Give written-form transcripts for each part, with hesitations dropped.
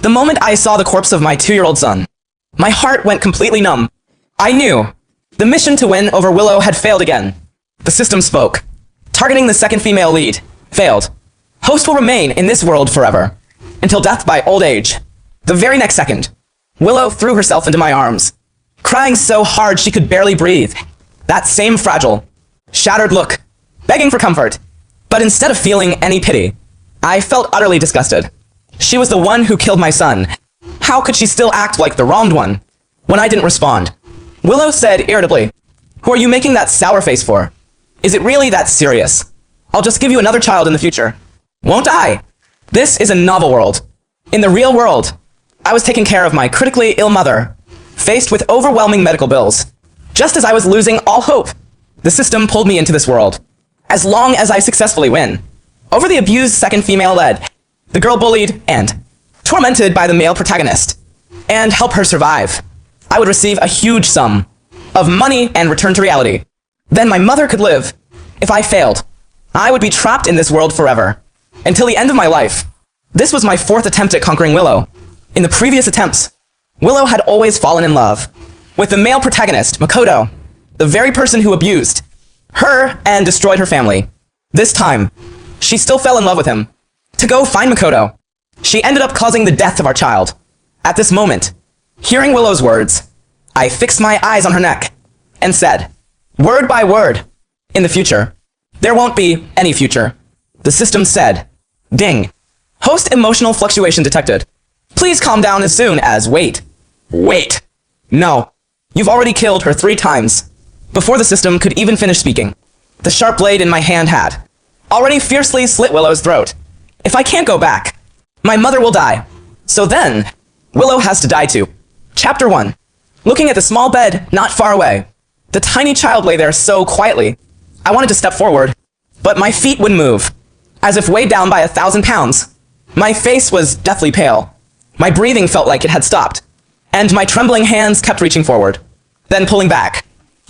The moment I saw the corpse of my 2-year-old son, my heart went completely numb. I knew the mission to win over Willow had failed again. The system spoke. Targeting the second female lead failed. Host will remain in this world forever, until death by old age. The very next second, Willow threw herself into my arms, crying so hard she could barely breathe. That same fragile, shattered look, begging for comfort. But instead of feeling any pity, I felt utterly disgusted. She was the one who killed my son. How could she still act like the wronged one? When I didn't respond, Willow said irritably, "Who are you making that sour face for? Is it really that serious? I'll just give you another child in the future. Won't I?" This is a novel world. In the real world, I was taking care of my critically ill mother, faced with overwhelming medical bills. Just as I was losing all hope, the system pulled me into this world. As long as I successfully win over the abused second female lead, the girl bullied and tormented by the male protagonist, and help her survive, I would receive a huge sum of money and return to reality. Then my mother could live. If I failed, I would be trapped in this world forever, until the end of my life. This was my 4th attempt at conquering Willow. In the previous attempts, Willow had always fallen in love with the male protagonist, Makoto, the very person who abused her and destroyed her family. This time, she still fell in love with him. To go find Makoto, she ended up causing the death of our child. At this moment, hearing Willow's words, I fixed my eyes on her neck and said, word by word, "In the future, there won't be any future." The system said, "Ding. Host emotional fluctuation detected. Please calm down as soon as wait." Wait. No. You've already killed her 3 times. Before the system could even finish speaking, the sharp blade in my hand had already fiercely slit Willow's throat. If I can't go back, my mother will die. So then, Willow has to die too. Chapter 1. Looking at the small bed not far away, the tiny child lay there so quietly. I wanted to step forward, but my feet wouldn't move, as if weighed down by 1,000 pounds. My face was deathly pale. My breathing felt like it had stopped, and my trembling hands kept reaching forward, then pulling back.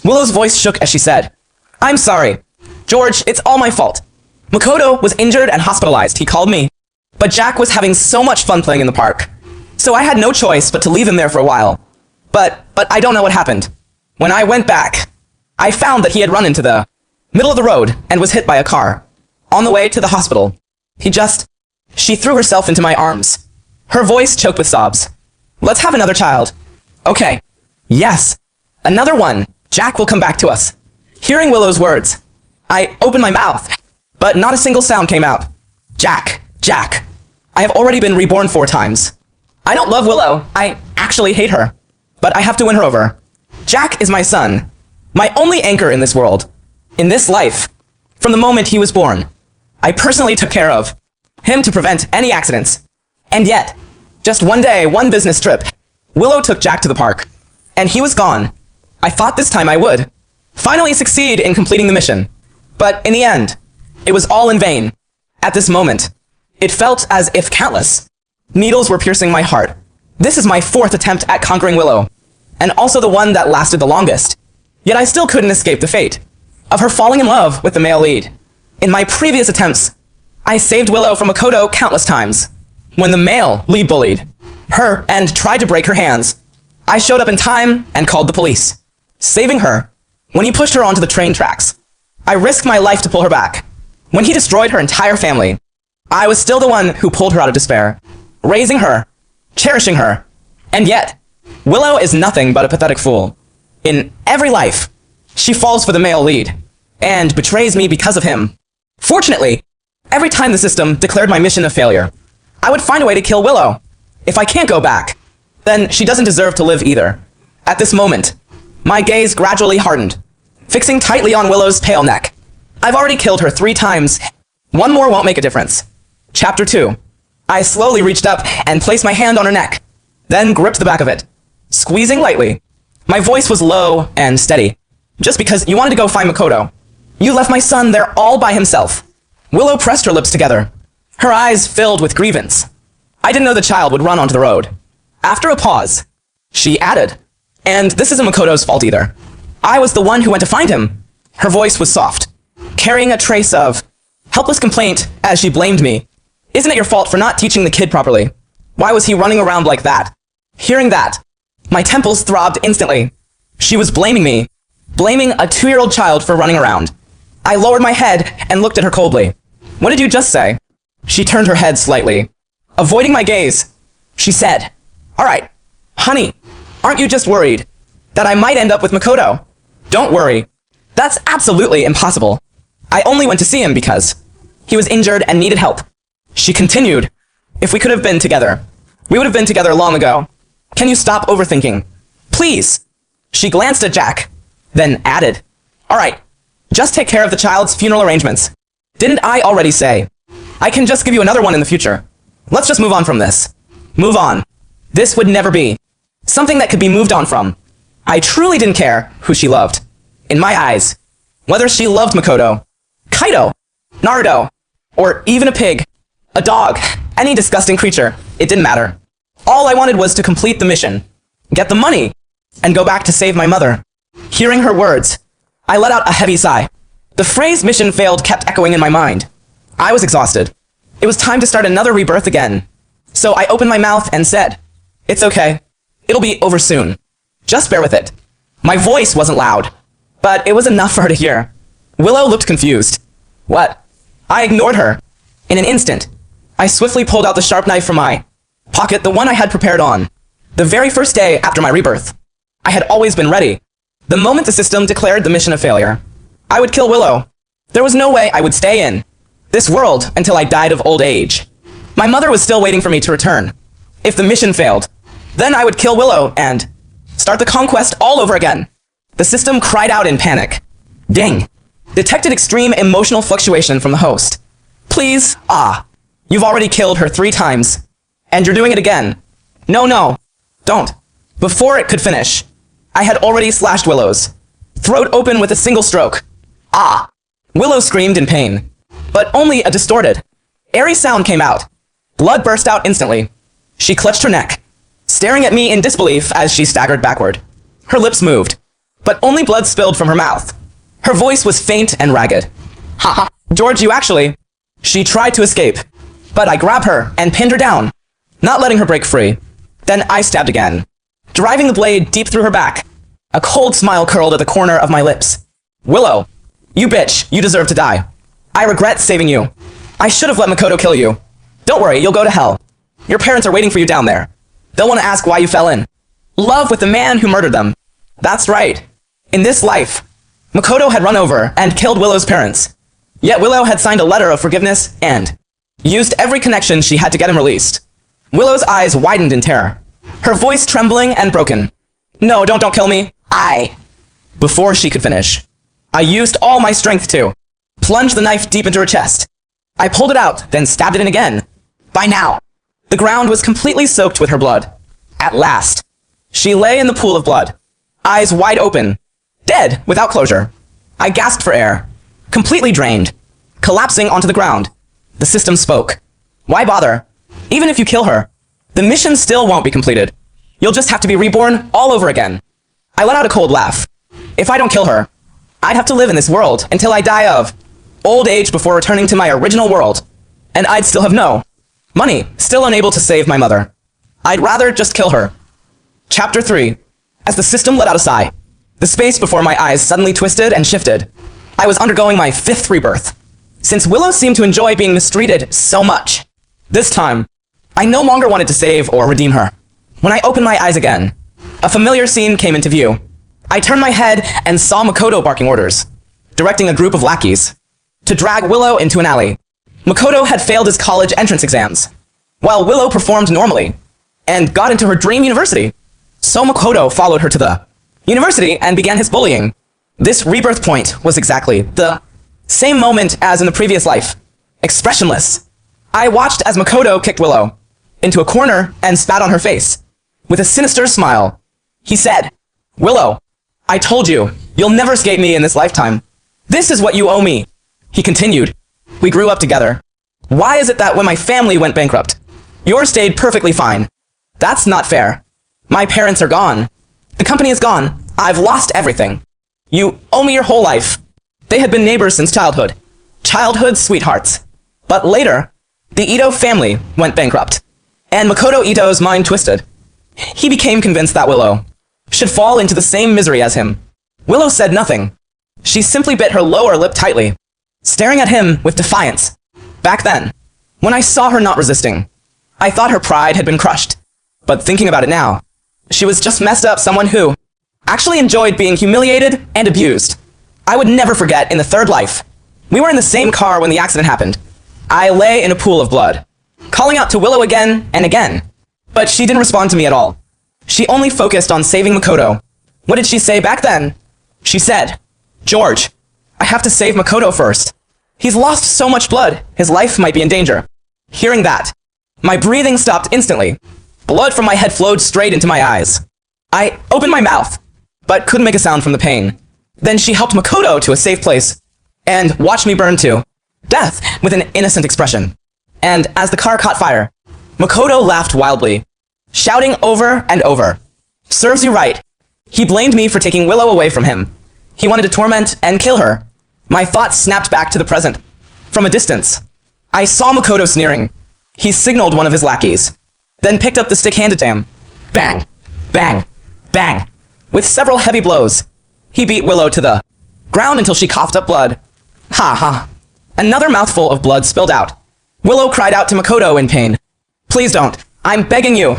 Willow's voice shook as she said, "I'm sorry. George, it's all my fault. Makoto was injured and hospitalized. He called me. But Jack was having so much fun playing in the park. So I had no choice but to leave him there for a while. But I don't know what happened. When I went back, I found that he had run into the middle of the road and was hit by a car. On the way to the hospital, she threw herself into my arms. Her voice choked with sobs. Let's have another child. Okay. Yes. Another one. Jack will come back to us." Hearing Willow's words, I opened my mouth, but not a single sound came out. Jack. Jack. I have already been reborn 4 times. I don't love Willow. I actually hate her. But I have to win her over. Jack is my son. My only anchor in this world. In this life. From the moment he was born. I personally took care of him to prevent any accidents. And yet, just one day, one business trip, Willow took Jack to the park. And he was gone. I thought this time I would finally succeed in completing the mission. But in the end, it was all in vain. At this moment, it felt as if countless needles were piercing my heart. This is my 4th attempt at conquering Willow, and also the one that lasted the longest. Yet I still couldn't escape the fate of her falling in love with the male lead. In my previous attempts, I saved Willow from Makoto countless times. When the male lead bullied her and tried to break her hands, I showed up in time and called the police, saving her when he pushed her onto the train tracks. I risked my life to pull her back. When he destroyed her entire family, I was still the one who pulled her out of despair, raising her, cherishing her. And yet, Willow is nothing but a pathetic fool. In every life, she falls for the male lead, and betrays me because of him. Fortunately, every time the system declared my mission a failure, I would find a way to kill Willow. If I can't go back, then she doesn't deserve to live either. At this moment, my gaze gradually hardened, fixing tightly on Willow's pale neck. I've already killed her 3 times. One more won't make a difference. Chapter 2. I slowly reached up and placed my hand on her neck, then gripped the back of it, squeezing lightly. My voice was low and steady. Just because you wanted to go find Makoto. You left my son there all by himself. Willow pressed her lips together, her eyes filled with grievance. I didn't know the child would run onto the road. After a pause, she added, "And this isn't Makoto's fault either. I was the one who went to find him." Her voice was soft, carrying a trace of helpless complaint as she blamed me. "Isn't it your fault for not teaching the kid properly? Why was he running around like that? Hearing that, my temples throbbed instantly. She was blaming me. Blaming a 2-year-old child for running around. I lowered my head and looked at her coldly. What did you just say? She turned her head slightly. Avoiding my gaze, she said, Alright, honey, aren't you just worried that I might end up with Makoto? Don't worry. That's absolutely impossible. I only went to see him because he was injured and needed help. She continued, If we could have been together, we would have been together long ago. Can you stop overthinking? Please. She glanced at Jack, then added, Alright, just take care of the child's funeral arrangements. Didn't I already say? I can just give you another one in the future. Let's just move on from this. Move on. This would never be something that could be moved on from. I truly didn't care who she loved. In my eyes, whether she loved Makoto, Kaido, Naruto, or even a pig, a dog, any disgusting creature, it didn't matter. All I wanted was to complete the mission, get the money, and go back to save my mother. Hearing her words, I let out a heavy sigh. The phrase mission failed kept echoing in my mind. I was exhausted. It was time to start another rebirth again. So I opened my mouth and said, It's okay. It'll be over soon. Just bear with it. My voice wasn't loud, but it was enough for her to hear. Willow looked confused. What? I ignored her. In an instant, I swiftly pulled out the sharp knife from my pocket, the one I had prepared on the very first day after my rebirth. I had always been ready. The moment the system declared the mission a failure, I would kill Willow. There was no way I would stay in this world until I died of old age. My mother was still waiting for me to return. If the mission failed, then I would kill Willow and start the conquest all over again. The system cried out in panic. Ding. Detected extreme emotional fluctuation from the host. Please, you've already killed her 3 times. And you're doing it again. No, don't. Before it could finish, I had already slashed Willow's throat open with a single stroke. Willow screamed in pain, but only a distorted, airy sound came out. Blood burst out instantly. She clutched her neck, staring at me in disbelief as she staggered backward. Her lips moved, but only blood spilled from her mouth. Her voice was faint and ragged. Ha! George, you actually... She tried to escape, but I grabbed her and pinned her down, not letting her break free. Then I stabbed again, driving the blade deep through her back. A cold smile curled at the corner of my lips. Willow, you bitch, you deserve to die. I regret saving you. I should have let Makoto kill you. Don't worry, you'll go to hell. Your parents are waiting for you down there. They'll want to ask why you fell in love with the man who murdered them. That's right. In this life, Makoto had run over and killed Willow's parents. Yet Willow had signed a letter of forgiveness and used every connection she had to get him released. Willow's eyes widened in terror, her voice trembling and broken. No, don't kill me. Before she could finish, I used all my strength to plunge the knife deep into her chest. I pulled it out, then stabbed it in again. By now, the ground was completely soaked with her blood. At last, she lay in the pool of blood, eyes wide open, dead without closure. I gasped for air, completely drained, collapsing onto the ground. The system spoke. Why bother? Even if you kill her, the mission still won't be completed. You'll just have to be reborn all over again. I let out a cold laugh. If I don't kill her, I'd have to live in this world until I die of old age before returning to my original world. And I'd still have no money, still unable to save my mother. I'd rather just kill her. Chapter 3. As the system let out a sigh, the space before my eyes suddenly twisted and shifted. I was undergoing my 5th rebirth. Since Willow seemed to enjoy being mistreated so much, this time, I no longer wanted to save or redeem her. When I opened my eyes again, a familiar scene came into view. I turned my head and saw Makoto barking orders, directing a group of lackeys to drag Willow into an alley. Makoto had failed his college entrance exams, while Willow performed normally and got into her dream university. So Makoto followed her to the university and began his bullying. This rebirth point was exactly the same moment as in the previous life. Expressionless, I watched as Makoto kicked Willow into a corner and spat on her face. With a sinister smile, he said, Willow, I told you, you'll never escape me in this lifetime. This is what you owe me. He continued, we grew up together. Why is it that when my family went bankrupt, yours stayed perfectly fine? That's not fair. My parents are gone. The company is gone. I've lost everything. You owe me your whole life. They had been neighbors since childhood. Childhood sweethearts. But later, the Ito family went bankrupt. and Makoto Ito's mind twisted. He became convinced that Willow should fall into the same misery as him. Willow said nothing. She simply bit her lower lip tightly, staring at him with defiance. Back then, when I saw her not resisting, I thought her pride had been crushed. But thinking about it now, she was just messed up someone who actually enjoyed being humiliated and abused. I would never forget in the third life. We were in the same car when the accident happened. I lay in a pool of blood, calling out to Willow again and again. But she didn't respond to me at all. She only focused on saving Makoto. What did she say back then? She said, "George, I have to save Makoto first. He's lost so much blood, his life might be in danger." Hearing that, my breathing stopped instantly. Blood from my head flowed straight into my eyes. I opened my mouth, but couldn't make a sound from the pain. Then she helped Makoto to a safe place, and watched me burn to death with an innocent expression. And as the car caught fire, Makoto laughed wildly, shouting over and over, "Serves you right." He blamed me for taking Willow away from him. He wanted to torment and kill her. My thoughts snapped back to the present. From a distance, I saw Makoto sneering. He signaled one of his lackeys, then picked up the stick handed to him. Bang, bang, bang. With several heavy blows, he beat Willow to the ground until she coughed up blood. Ha ha. Another mouthful of blood spilled out. Willow cried out to Makoto in pain. "Please don't. I'm begging you."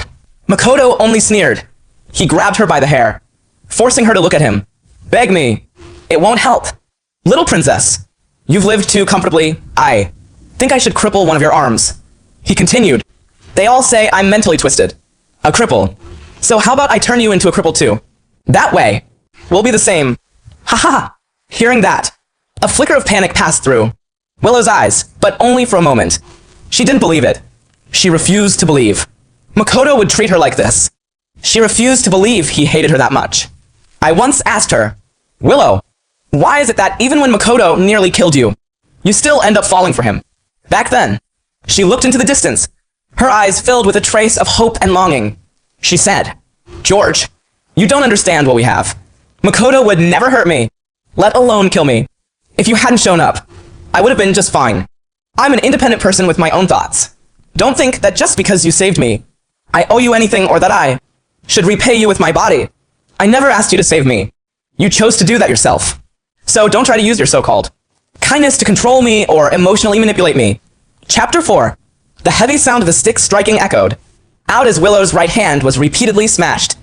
Makoto only sneered. He grabbed her by the hair, forcing her to look at him. "Beg me. It won't help. Little princess, you've lived too comfortably. I think I should cripple one of your arms." He continued. "They all say I'm mentally twisted. A cripple. So how about I turn you into a cripple too? That way, we'll be the same." Ha ha. Hearing that, a flicker of panic passed through Willow's eyes, but only for a moment. She didn't believe it. She refused to believe Makoto would treat her like this. She refused to believe he hated her that much. I once asked her, "Willow, why is it that even when Makoto nearly killed you, you still end up falling for him?" Back then, she looked into the distance, her eyes filled with a trace of hope and longing. She said, "George, you don't understand what we have. Makoto would never hurt me, let alone kill me. If you hadn't shown up, I would have been just fine. I'm an independent person with my own thoughts. Don't think that just because you saved me, I owe you anything or that I should repay you with my body. I never asked you to save me. You chose to do that yourself. So don't try to use your so-called kindness to control me or emotionally manipulate me." Chapter 4. The heavy sound of the stick striking echoed out as Willow's right hand was repeatedly smashed.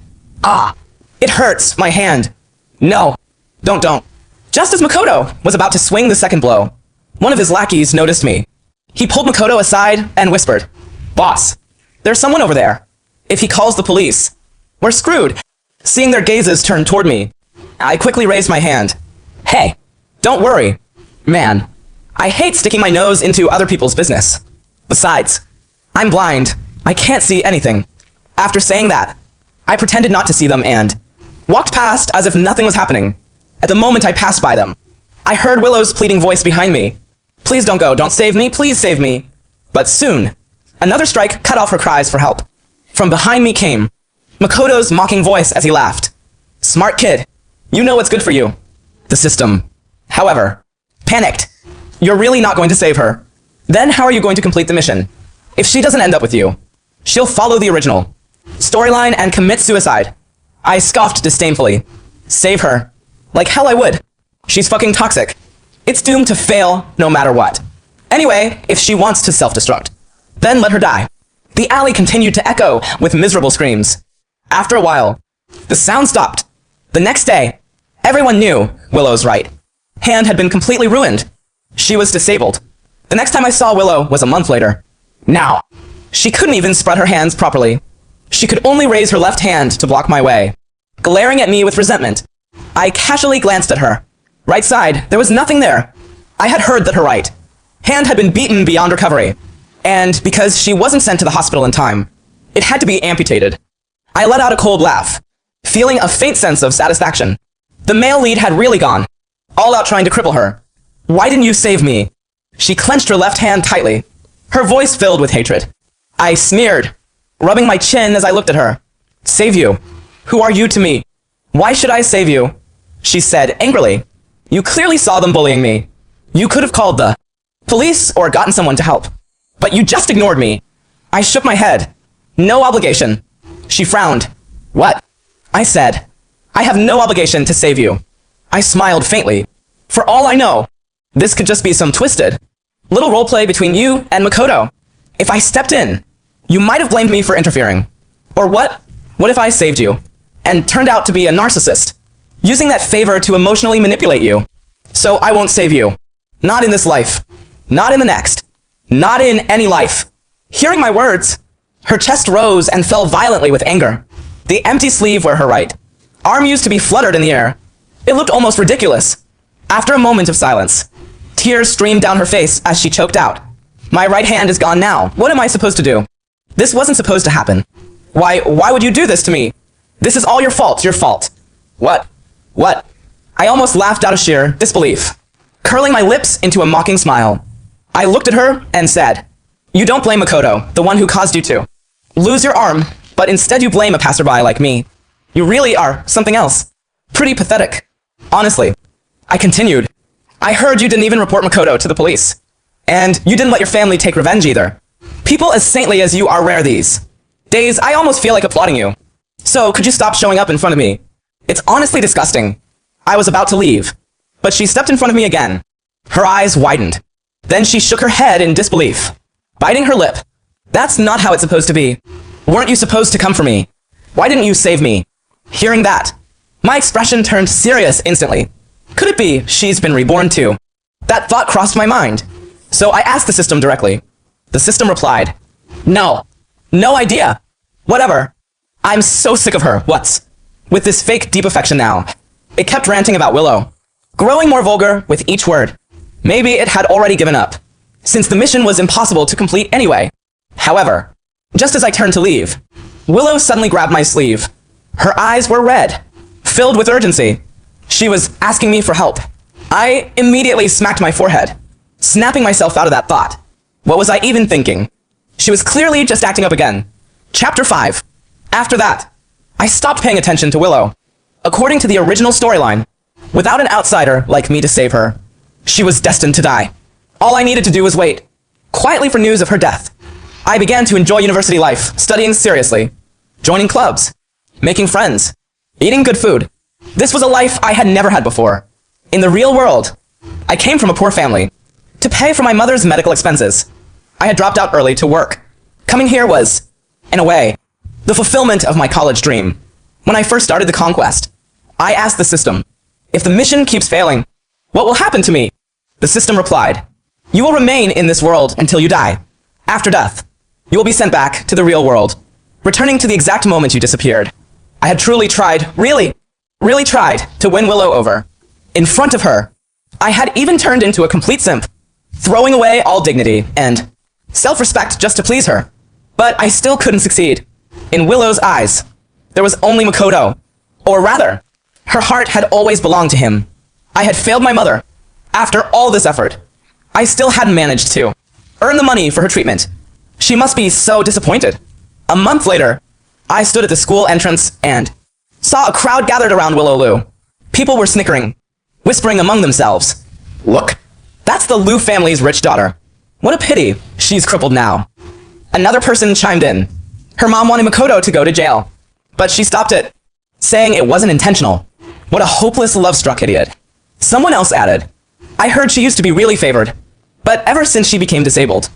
"Ah, it hurts, my hand." "No, don't. Just as Makoto was about to swing the second blow, one of his lackeys noticed me. He pulled Makoto aside and whispered, "Boss, there's someone over there. If he calls the police, we're screwed." Seeing their gazes turn toward me, I quickly raised my hand. "Hey, don't worry. Man, I hate sticking my nose into other people's business. Besides, I'm blind. I can't see anything." After saying that, I pretended not to see them and walked past as if nothing was happening. At the moment I passed by them, I heard Willow's pleading voice behind me. "Please don't go. Don't save me. Please save me." But soon, another strike cut off her cries for help. From behind me came Makoto's mocking voice as he laughed. "Smart kid. You know what's good for you." The system, however, panicked. "You're really not going to save her. Then how are you going to complete the mission? If she doesn't end up with you, she'll follow the original storyline and commit suicide." I scoffed disdainfully. "Save her. Like hell I would. She's fucking toxic. It's doomed to fail no matter what. Anyway, if she wants to self-destruct, then let her die." The alley continued to echo with miserable screams. After a while, the sound stopped. The next day, everyone knew Willow's right hand had been completely ruined. She was disabled. The next time I saw Willow was a month later. Now, she couldn't even spread her hands properly. She could only raise her left hand to block my way. Glaring at me with resentment, I casually glanced at her. Right side, there was nothing there. I had heard that her right hand had been beaten beyond recovery, and because she wasn't sent to the hospital in time, it had to be amputated. I let out a cold laugh, feeling a faint sense of satisfaction. The male lead had really gone, all out trying to cripple her. "Why didn't you save me?" She clenched her left hand tightly, her voice filled with hatred. I sneered, rubbing my chin as I looked at her. "Save you? Who are you to me? Why should I save you?" She said angrily. "You clearly saw them bullying me. You could have called the police or gotten someone to help. But you just ignored me." I shook my head. No obligation. She frowned. What? I said, I have no obligation to save you. I smiled faintly. For all I know, this could just be some twisted little roleplay between you and Makoto. If I stepped in, you might have blamed me for interfering. Or what? What if I saved you and turned out to be a narcissist, using that favor to emotionally manipulate you? So I won't save you. Not in this life. Not in the next. Not in any life. Hearing my words, her chest rose and fell violently with anger. The empty sleeve where her right arm used to be fluttered in the air. It looked almost ridiculous. After a moment of silence, tears streamed down her face as she choked out. My right hand is gone now. What am I supposed to do? This wasn't supposed to happen. Why would you do this to me? This is all your fault, your fault. What? What? I almost laughed out of sheer disbelief, curling my lips into a mocking smile. I looked at her and said, you don't blame Makoto, the one who caused you to lose your arm, but instead you blame a passerby like me. You really are something else. Pretty pathetic. Honestly. I continued. I heard you didn't even report Makoto to the police. And you didn't let your family take revenge either. People as saintly as you are rare these days. I almost feel like applauding you. So could you stop showing up in front of me? It's honestly disgusting. I was about to leave, but she stepped in front of me again. Her eyes widened. Then she shook her head in disbelief, biting her lip. That's not how it's supposed to be. Weren't you supposed to come for me? Why didn't you save me? Hearing that, my expression turned serious instantly. Could it be she's been reborn too? That thought crossed my mind. So I asked the system directly. The system replied, no. No idea. Whatever. I'm so sick of her. What's with this fake deep affection now? It kept ranting about Willow, growing more vulgar with each word. Maybe it had already given up, since the mission was impossible to complete anyway. However, just as I turned to leave, Willow suddenly grabbed my sleeve. Her eyes were red, filled with urgency. She was asking me for help. I immediately smacked my forehead, snapping myself out of that thought. What was I even thinking? She was clearly just acting up again. Chapter 5. After that, I stopped paying attention to Willow. According to the original storyline, without an outsider like me to save her, she was destined to die. All I needed to do was wait, quietly for news of her death. I began to enjoy university life, studying seriously, joining clubs, making friends, eating good food. This was a life I had never had before. In the real world, I came from a poor family. To pay for my mother's medical expenses, I had dropped out early to work. Coming here was, in a way, the fulfillment of my college dream. When I first started the conquest, I asked the system, if the mission keeps failing, what will happen to me? The system replied, you will remain in this world until you die. After death, you will be sent back to the real world, returning to the exact moment you disappeared. I had truly tried, really tried to win Willow over. In front of her, I had even turned into a complete simp, throwing away all dignity and self-respect just to please her. But I still couldn't succeed. In Willow's eyes, there was only Makoto. Or rather, her heart had always belonged to him. I had failed my mother. After all this effort, I still hadn't managed to earn the money for her treatment. She must be so disappointed. A month later, I stood at the school entrance and saw a crowd gathered around Willow Lu. People were snickering, whispering among themselves. Look, that's the Lu family's rich daughter. What a pity, she's crippled now. Another person chimed in. Her mom wanted Makoto to go to jail, but she stopped it, saying it wasn't intentional. What a hopeless, love-struck idiot. Someone else added, I heard she used to be really favored, but ever since she became disabled,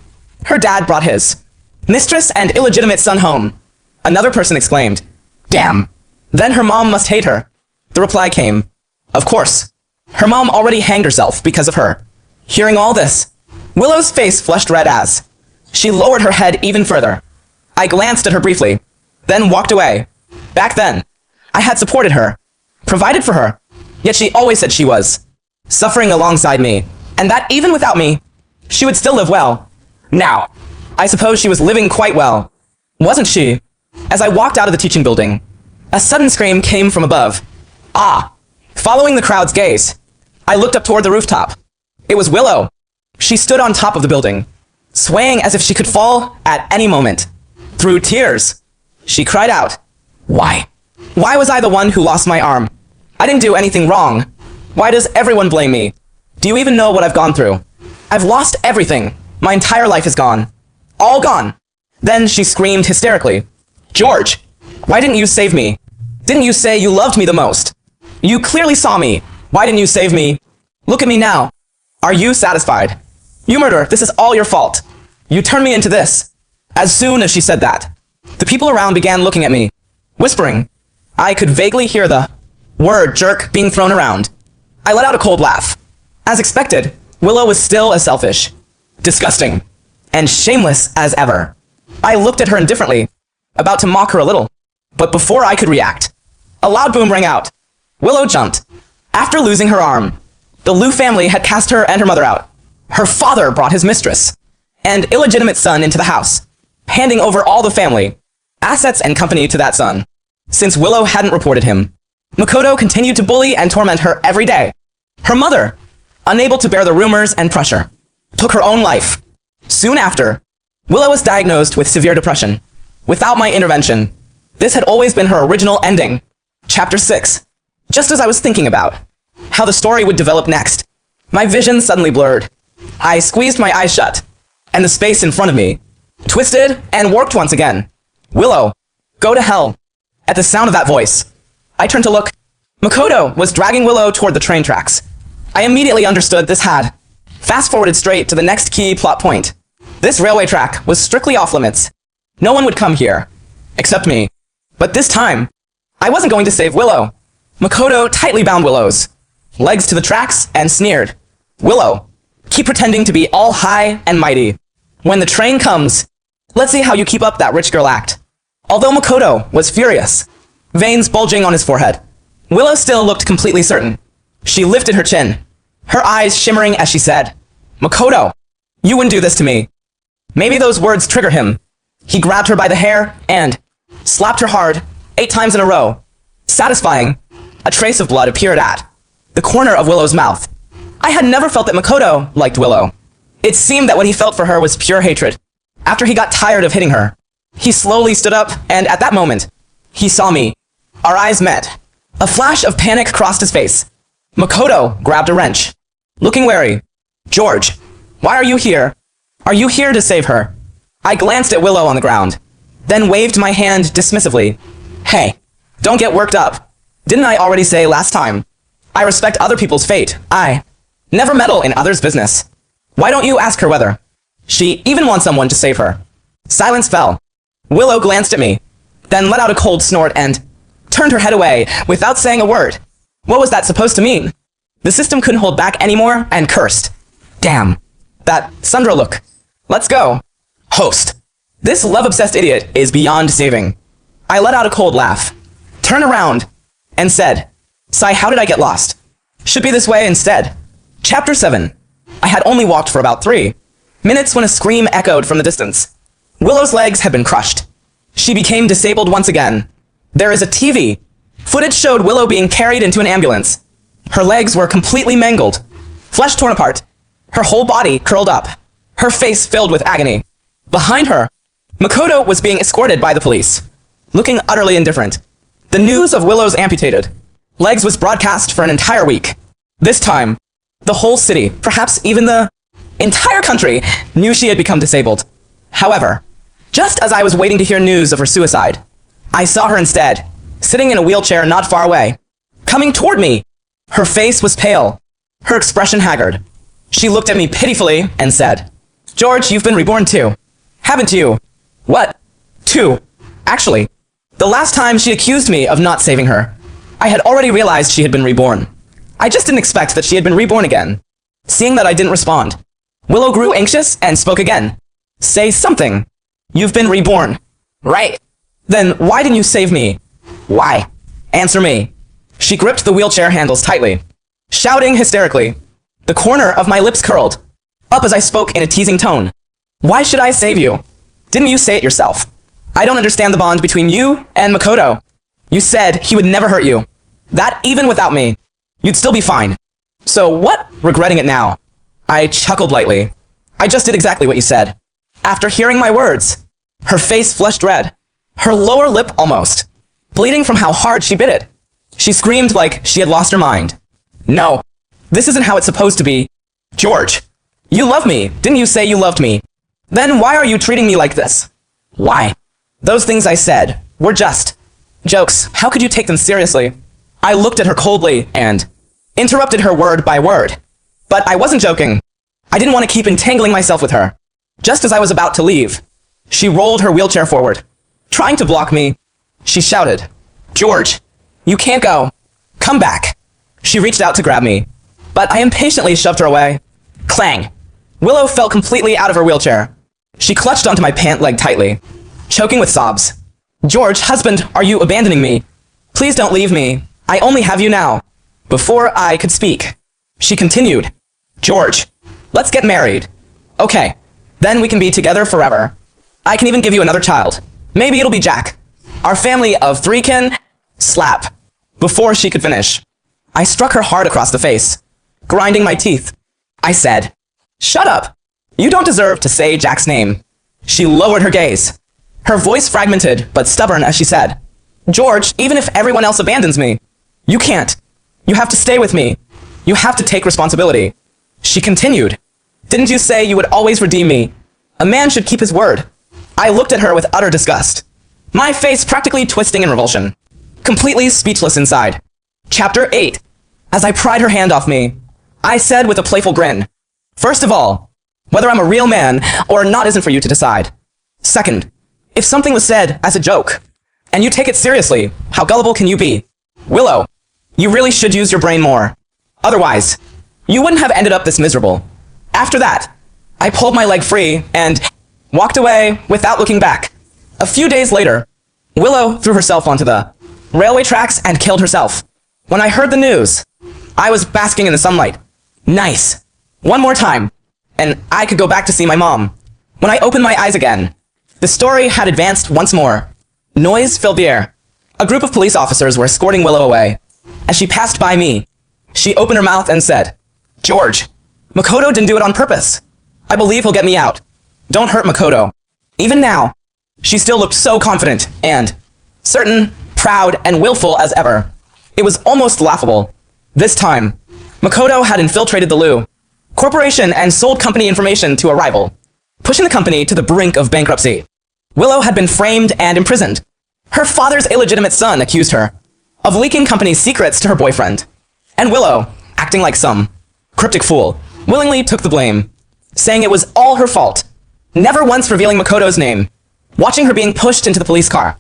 her dad brought his mistress and illegitimate son home. Another person exclaimed, damn, then her mom must hate her. The reply came, of course. Her mom already hanged herself because of her. Hearing all this, Willow's face flushed red as she lowered her head even further. I glanced at her briefly, then walked away. Back then, I had supported her, provided for her, yet she always said she was suffering alongside me, and that even without me, she would still live well. Now, I suppose she was living quite well, wasn't she? As I walked out of the teaching building, a sudden scream came from above. Ah! Following the crowd's gaze, I looked up toward the rooftop. It was Willow. She stood on top of the building, swaying as if she could fall at any moment. Through tears, she cried out, why? Why was I the one who lost my arm? I didn't do anything wrong. Why does everyone blame me? Do you even know what I've gone through? I've lost everything. My entire life is gone. All gone. Then she screamed hysterically. George, why didn't you save me? Didn't you say you loved me the most? You clearly saw me. Why didn't you save me? Look at me now. Are you satisfied? You murderer, this is all your fault. You turned me into this. As soon as she said that, the people around began looking at me, whispering. I could vaguely hear the word jerk being thrown around. I let out a cold laugh. As expected, Willow was still as selfish, disgusting, and shameless as ever. I looked at her indifferently, about to mock her a little, but before I could react, a loud boom rang out. Willow jumped. After losing her arm, the Liu family had cast her and her mother out. Her father brought his mistress and illegitimate son into the house, handing over all the family, assets and company to that son. Since Willow hadn't reported him, Makoto continued to bully and torment her every day. Her mother, unable to bear the rumors and pressure, took her own life. Soon after, Willow was diagnosed with severe depression. Without my intervention, this had always been her original ending. Chapter 6. Just as I was thinking about how the story would develop next, my vision suddenly blurred. I squeezed my eyes shut, and the space in front of me twisted and warped once again. Willow, go to hell. At the sound of that voice, I turned to look. Makoto was dragging Willow toward the train tracks. I immediately understood this had fast-forwarded straight to the next key plot point. This railway track was strictly off-limits. No one would come here, except me. But this time, I wasn't going to save Willow. Makoto tightly bound Willow's legs to the tracks and sneered. Willow, keep pretending to be all high and mighty. When the train comes, let's see how you keep up that rich girl act. Although Makoto was furious, veins bulging on his forehead, Willow still looked completely certain. She lifted her chin, her eyes shimmering as she said, Makoto, you wouldn't do this to me. Maybe those words trigger him. He grabbed her by the hair and slapped her hard 8 times in a row. Satisfying, a trace of blood appeared at the corner of Willow's mouth. I had never felt that Makoto liked Willow. It seemed that what he felt for her was pure hatred. After he got tired of hitting her, he slowly stood up, and at that moment, he saw me. Our eyes met. A flash of panic crossed his face. Makoto grabbed a wrench. Looking wary. George, why are you here? Are you here to save her? I glanced at Willow on the ground, then waved my hand dismissively. Hey, don't get worked up. Didn't I already say last time? I respect other people's fate. I never meddle in others' business. Why don't you ask her whether she even wants someone to save her? Silence fell. Willow glanced at me, then let out a cold snort and turned her head away without saying a word. What was that supposed to mean? The system couldn't hold back anymore and cursed. Damn. That Sundra look. Let's go. Host. This love-obsessed idiot is beyond saving. I let out a cold laugh, turned around, and said, Sai, how did I get lost? Should be this way instead. Chapter 7. I had only walked for about 3 minutes when a scream echoed from the distance. Willow's legs had been crushed. She became disabled once again. There is a TV. Footage showed Willow being carried into an ambulance. Her legs were completely mangled, flesh torn apart, her whole body curled up, her face filled with agony. Behind her, Makoto was being escorted by the police, looking utterly indifferent. The news of Willow's amputated legs was broadcast for an entire week. This time, the whole city, perhaps even the entire country, knew she had become disabled. However, just as I was waiting to hear news of her suicide, I saw her instead, sitting in a wheelchair not far away, coming toward me. Her face was pale, her expression haggard. She looked at me pitifully and said, George, you've been reborn too, haven't you? What? 2. Actually, the last time she accused me of not saving her, I had already realized she had been reborn. I just didn't expect that she had been reborn again. Seeing that I didn't respond, Willow grew anxious and spoke again. Say something. You've been reborn. Right. Then why didn't you save me? Why? Answer me. She gripped the wheelchair handles tightly, shouting hysterically. The corner of my lips curled, up as I spoke in a teasing tone. Why should I save you? Didn't you say it yourself? I don't understand the bond between you and Makoto. You said he would never hurt you. That even without me, you'd still be fine. So what? Regretting it now. I chuckled lightly. I just did exactly what you said. After hearing my words, her face flushed red, her lower lip almost, bleeding from how hard she bit it. She screamed like she had lost her mind. No, this isn't how it's supposed to be. George, you love me. Didn't you say you loved me? Then why are you treating me like this? Why? Those things I said were just jokes. How could you take them seriously? I looked at her coldly and interrupted her word by word. But I wasn't joking. I didn't want to keep entangling myself with her. Just as I was about to leave, she rolled her wheelchair forward. Trying to block me, she shouted, "George, you can't go. Come back." She reached out to grab me, but I impatiently shoved her away. Clang! Willow fell completely out of her wheelchair. She clutched onto my pant leg tightly, choking with sobs. "George, husband, are you abandoning me? Please don't leave me. I only have you now." Before I could speak, she continued, "George, let's get married. Okay, then we can be together forever. I can even give you another child. Maybe it'll be Jack. Our family of 3 can..." Slap. Before she could finish, I struck her hard across the face, grinding my teeth. I said, "Shut up. You don't deserve to say Jack's name." She lowered her gaze, her voice fragmented but stubborn as she said, "George, even if everyone else abandons me, you can't. You have to stay with me. You have to take responsibility." She continued, "Didn't you say you would always redeem me? A man should keep his word." I looked at her with utter disgust, my face practically twisting in revulsion, completely speechless inside. Chapter 8. As I pried her hand off me, I said with a playful grin, "First of all, whether I'm a real man or not isn't for you to decide. Second, if something was said as a joke, and you take it seriously, how gullible can you be? Willow, you really should use your brain more. Otherwise, you wouldn't have ended up this miserable." After that, I pulled my leg free and walked away without looking back. A few days later, Willow threw herself onto the railway tracks and killed herself. When I heard the news, I was basking in the sunlight. Nice. One more time, and I could go back to see my mom. When I opened my eyes again, the story had advanced once more. Noise filled the air. A group of police officers were escorting Willow away. As she passed by me, she opened her mouth and said, "George, Makoto didn't do it on purpose. I believe he'll get me out. Don't hurt Makoto." Even now, she still looked so confident and certain, proud, and willful as ever. It was almost laughable. This time, Makoto had infiltrated the Lu Corporation and sold company information to a rival, pushing the company to the brink of bankruptcy. Willow had been framed and imprisoned. Her father's illegitimate son accused her of leaking company secrets to her boyfriend. And Willow, acting like some cryptic fool, willingly took the blame, saying it was all her fault, never once revealing Makoto's name. Watching her being pushed into the police car,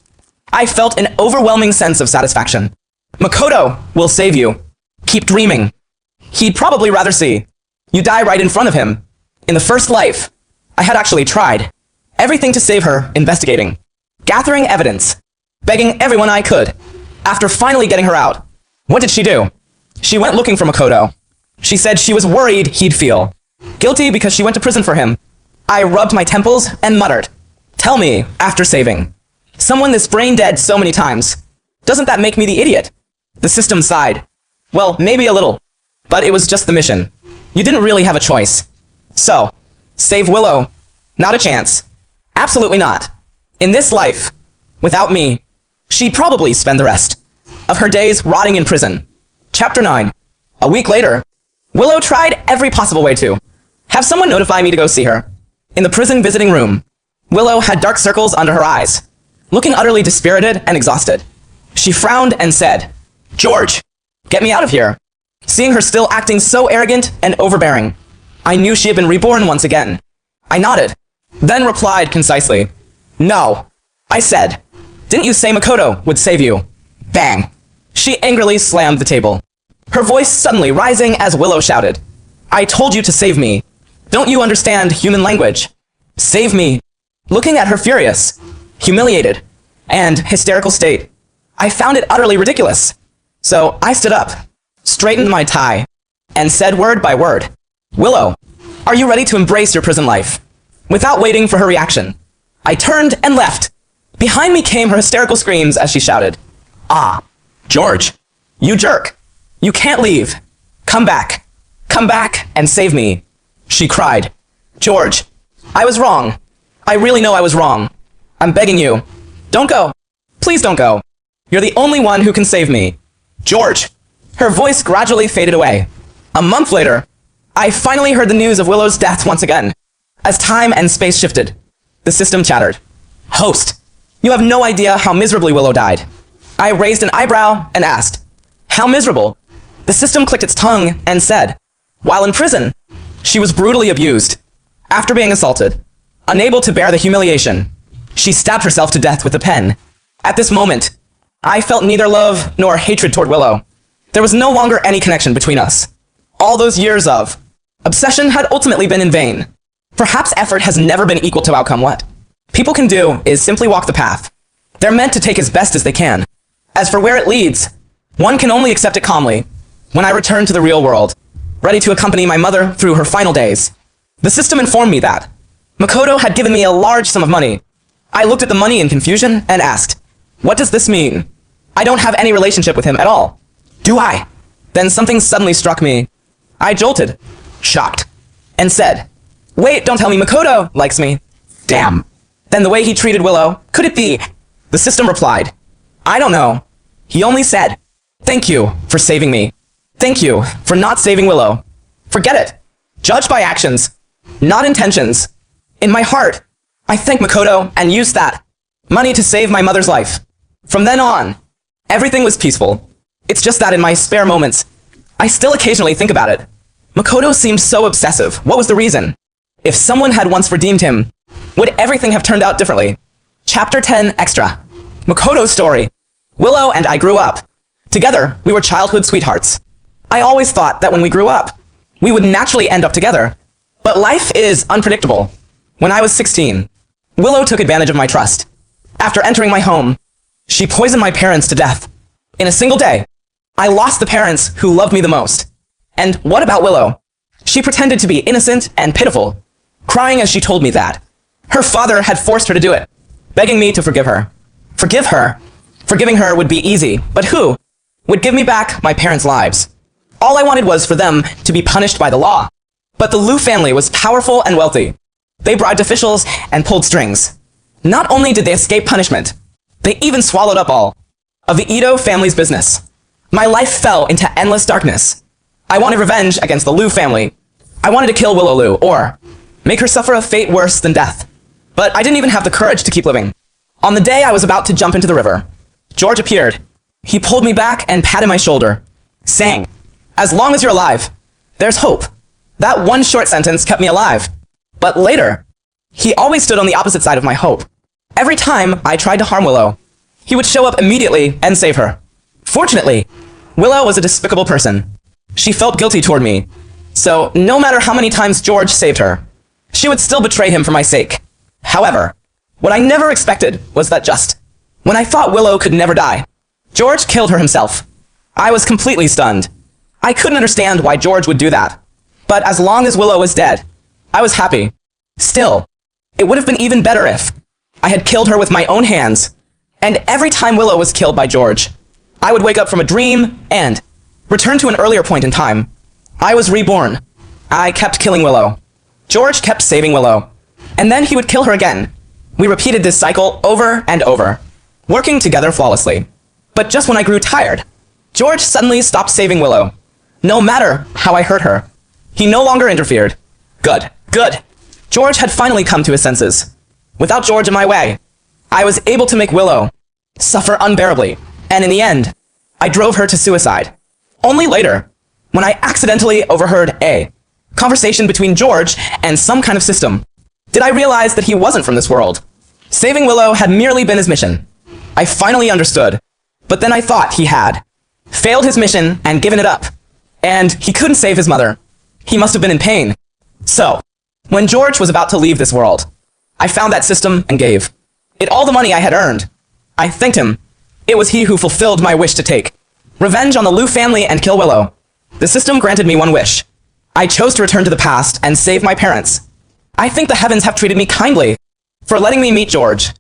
I felt an overwhelming sense of satisfaction. Makoto will save you. Keep dreaming. He'd probably rather see you die right in front of him. In the first life, I had actually tried everything to save her, investigating, gathering evidence, begging everyone I could. After finally getting her out, what did she do? She went looking for Makoto. She said she was worried he'd feel guilty because she went to prison for him. I rubbed my temples and muttered, "Tell me, after saving someone this brain dead so many times, doesn't that make me the idiot?" The system sighed. "Well, maybe a little, but it was just the mission. You didn't really have a choice. So, save Willow? Not a chance. Absolutely not. In this life, without me, she'd probably spend the rest of her days rotting in prison." Chapter 9. A week later, Willow tried every possible way to have someone notify me to go see her. In the prison visiting room, Willow had dark circles under her eyes, looking utterly dispirited and exhausted. She frowned and said, "George, get me out of here." Seeing her still acting so arrogant and overbearing, I knew she had been reborn once again. I nodded, then replied concisely, "No." I said, "Didn't you say Makoto would save you?" Bang! She angrily slammed the table, her voice suddenly rising as Willow shouted, "I told you to save me. Don't you understand human language? Save me." Looking at her furious, humiliated, and hysterical state, I found it utterly ridiculous. So I stood up, straightened my tie, and said word by word, "Willow, are you ready to embrace your prison life?" Without waiting for her reaction, I turned and left. Behind me came her hysterical screams as she shouted, "Ah, George, you jerk. You can't leave. Come back. Come back and save me." She cried, "George, I was wrong. I really know I was wrong. I'm begging you. Don't go. Please don't go. You're the only one who can save me. George." Her voice gradually faded away. A month later, I finally heard the news of Willow's death once again. As time and space shifted, the system chattered. "Host, You have no idea how miserably Willow died. I raised an eyebrow and asked, "How miserable?" The system clicked its tongue and said, "While in prison, she was brutally abused. After being assaulted, unable to bear the humiliation, she stabbed herself to death with a pen. At this moment, I felt neither love nor hatred toward Willow. There was no longer any connection between us. All those years of obsession had ultimately been in vain. Perhaps effort has never been equal to outcome. What people can do is simply walk the path. They're meant to take as best as they can. As for where it leads, one can only accept it calmly. When I returned to the real world, ready to accompany my mother through her final days, the system informed me that Makoto had given me a large sum of money. I looked at the money in confusion and asked, "What does this mean? I don't have any relationship with him at all. Do I?" Then something suddenly struck me. I jolted, shocked, and said, "Wait, don't tell me Makoto likes me." Damn. Then the way he treated Willow, could it be? The system replied, "I don't know. He only said, 'Thank you for saving me. Thank you for not saving Willow.' Forget it. Judge by actions, not intentions. In my heart, I thank Makoto and used that money to save my mother's life. From then on, everything was peaceful. It's just that in my spare moments, I still occasionally think about it. Makoto seemed so obsessive. What was the reason? If someone had once redeemed him, would everything have turned out differently?" Chapter 10 Extra. Makoto's story. Willow and I grew up. Together, we were childhood sweethearts. I always thought that when we grew up, we would naturally end up together. But life is unpredictable. When I was 16, Willow took advantage of my trust. After entering my home, she poisoned my parents to death. In a single day, I lost the parents who loved me the most. And what about Willow? She pretended to be innocent and pitiful, crying as she told me that her father had forced her to do it, begging me to forgive her. Forgive her? Forgiving her would be easy, but who would give me back my parents' lives? All I wanted was for them to be punished by the law. But the Liu family was powerful and wealthy. They bribed officials and pulled strings. Not only did they escape punishment, they even swallowed up all of the Ito family's business. My life fell into endless darkness. I wanted revenge against the Liu family. I wanted to kill Willow Liu, or make her suffer a fate worse than death. But I didn't even have the courage to keep living. On the day I was about to jump into the river, George appeared. He pulled me back and patted my shoulder, saying, "As long as you're alive, there's hope." That one short sentence kept me alive. But later, he always stood on the opposite side of my hope. Every time I tried to harm Willow, he would show up immediately and save her. Fortunately, Willow was a despicable person. She felt guilty toward me. So no matter how many times George saved her, she would still betray him for my sake. However, what I never expected was that just when I thought Willow could never die, George killed her himself. I was completely stunned. I couldn't understand why George would do that. But as long as Willow was dead, I was happy. Still, it would have been even better if I had killed her with my own hands. And every time Willow was killed by George, I would wake up from a dream and return to an earlier point in time. I was reborn. I kept killing Willow. George kept saving Willow. And then he would kill her again. We repeated this cycle over and over, working together flawlessly. But just when I grew tired, George suddenly stopped saving Willow. No matter how I hurt her, he no longer interfered. Good, good. George had finally come to his senses. Without George in my way, I was able to make Willow suffer unbearably, and in the end, I drove her to suicide. Only later, when I accidentally overheard a conversation between George and some kind of system, did I realize that he wasn't from this world. Saving Willow had merely been his mission. I finally understood, but then I thought he had failed his mission and given it up, and he couldn't save his mother. He must have been in pain. So, when George was about to leave this world, I found that system and gave it all the money I had earned. I thanked him. It was he who fulfilled my wish to take revenge on the Liu family and kill Willow. The system granted me one wish. I chose to return to the past and save my parents. I think the heavens have treated me kindly for letting me meet George.